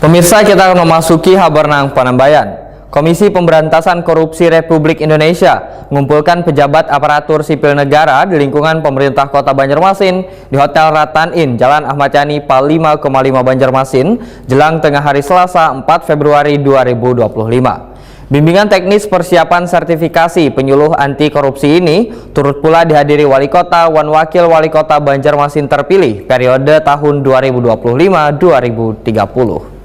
Pemirsa, kita akan memasuki Habernang Panambayan. Komisi Pemberantasan Korupsi Republik Indonesia mengumpulkan pejabat aparatur sipil negara di lingkungan pemerintah Kota Banjarmasin di Hotel Ratan Inn, Jalan Ahmad Yani, Pal 5,5 Banjarmasin, jelang tengah hari Selasa 4 Februari 2025. Bimbingan teknis persiapan sertifikasi penyuluh anti korupsi ini turut pula dihadiri Wali Kota dan Wakil Wali Kota Banjarmasin terpilih periode tahun 2025-2030.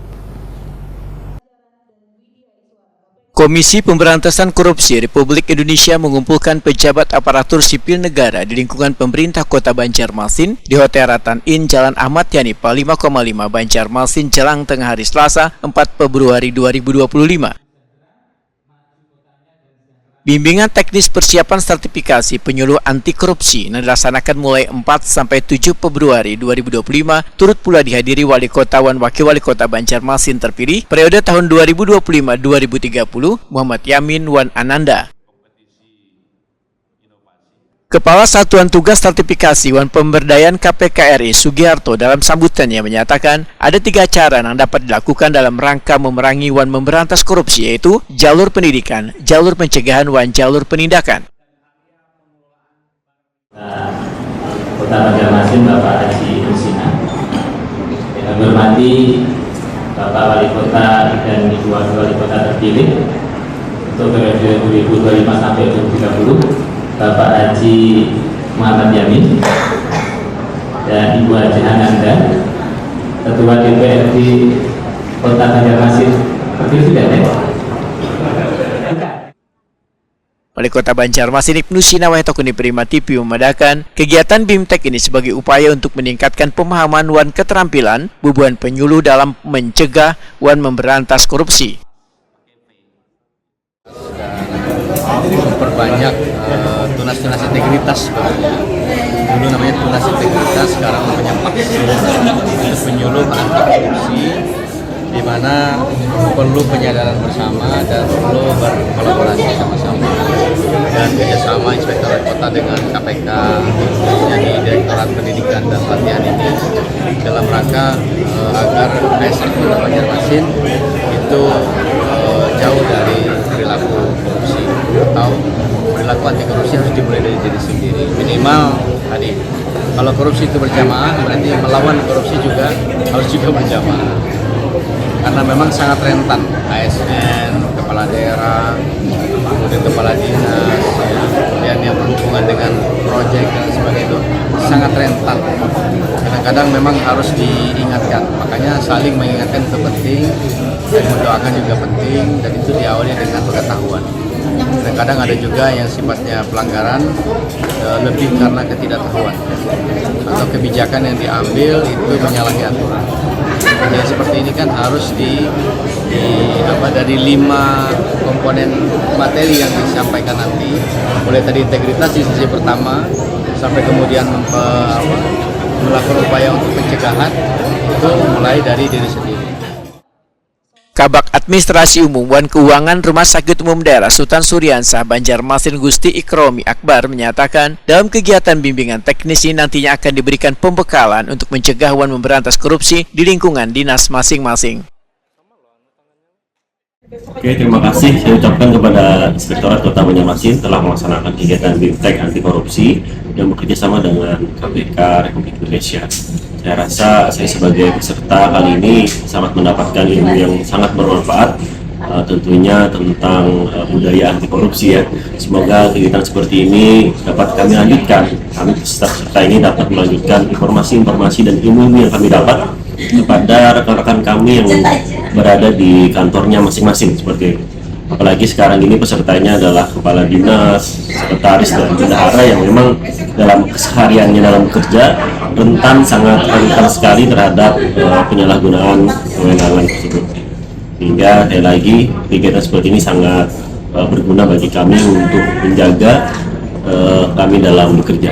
Komisi Pemberantasan Korupsi Republik Indonesia mengumpulkan pejabat aparatur sipil negara di lingkungan pemerintah Kota Banjarmasin di Hotel Ratan Inn, Jalan Ahmad Yani, Pal 5,5 Banjarmasin, jelang tengah hari Selasa 4 Februari 2025. Bimbingan teknis persiapan sertifikasi penyuluh anti korupsi yang dilaksanakan mulai 4-7 Februari 2025 turut pula dihadiri Wali Kota dan Wakil Wali Kota Banjarmasin terpilih periode tahun 2025-2030 Muhammad Yamin Wan Ananda. Kepala Satuan Tugas Sertifikasi dan Pemberdayaan KPK RI Sugiharto dalam sambutannya menyatakan ada 3 cara yang dapat dilakukan dalam rangka memerangi dan memberantas korupsi, yaitu jalur pendidikan, jalur pencegahan, dan jalur penindakan. Kota Banjarmasin Bapak Haji Rusina, yang hormati Bapak Wali Kota dan Ibu Wali Kota terpilih untuk periode 2025 sampai 2030. Bapak Haji Muhammad Yamin dan Ibu Haji Ananda, Ketua DPRD Kota Banjarmasin. Terpilih sudah ya? Wali Kota Banjarmasin Ibnu Sinawayatokuni Prima TV memadakan kegiatan BIMTEK ini sebagai upaya untuk meningkatkan pemahaman dan keterampilan bubuhan penyuluh dalam mencegah dan memberantas korupsi. Memperbanyak tunas-tunas integritas, dulu namanya tunas integritas, sekarang namanya vaksin untuk penyuluh anti korupsi, di mana perlu penyadaran bersama dan perlu berkolaborasi sama-sama dan kerjasama Inspektorat Kota dengan KPK, yakni Direktorat Pendidikan dan Pelatihan ini dalam rangka agar ASN Kota Banjarmasin itu jauh dari perilaku korupsi, atau perilaku anti korupsi harus dimulai dari diri sendiri. Minimal tadi, kalau korupsi itu berjamaah, berarti melawan korupsi juga harus berjamaah. Karena memang sangat rentan ASN, kepala daerah, kemudian kepala dinas, kemudian yang berhubungan dengan proyek dan sebagainya itu sangat rentan. Kadang-kadang memang harus diingatkan, makanya saling mengingatkan itu penting, dan mendoakan juga penting, dan itu diawali dengan pengetahuan. Kadang-kadang ada juga yang sifatnya pelanggaran lebih karena ketidaktahuan atau kebijakan yang diambil itu menyalahi aturan. Jadi seperti ini kan harus dari 5 komponen materi yang disampaikan nanti, mulai tadi integritas di sisi pertama sampai kemudian melakukan upaya untuk pencegahan, itu mulai dari diri sendiri. Kabak Administrasi Umum dan Keuangan Rumah Sakit Umum Daerah Sultan Suryansah Banjarmasin Gusti Ikromi Akbar menyatakan dalam kegiatan bimbingan teknis ini nantinya akan diberikan pembekalan untuk mencegah dan memberantas korupsi di lingkungan dinas masing-masing. Oke, terima kasih saya ucapkan kepada Inspektorat Kota Banjarmasin telah melaksanakan kegiatan BIMTEK anti korupsi yang bekerjasama dengan KPK Republik Indonesia. Saya rasa saya sebagai peserta kali ini sangat mendapatkan ilmu yang sangat bermanfaat, tentunya tentang budaya anti korupsi ya. Semoga kegiatan seperti ini dapat kami lanjutkan. Kami peserta ini dapat melanjutkan informasi-informasi dan ilmu yang kami dapat kepada rekan-rekan kami yang berada di kantornya masing-masing seperti itu. Apalagi sekarang ini pesertanya adalah kepala dinas, sekretaris, dan bendahara yang memang dalam kesehariannya dalam bekerja sangat rentan sekali terhadap penyalahgunaan kewenangan tersebut. Sehingga sekali lagi kegiatan seperti ini sangat berguna bagi kami untuk menjaga kami dalam bekerja.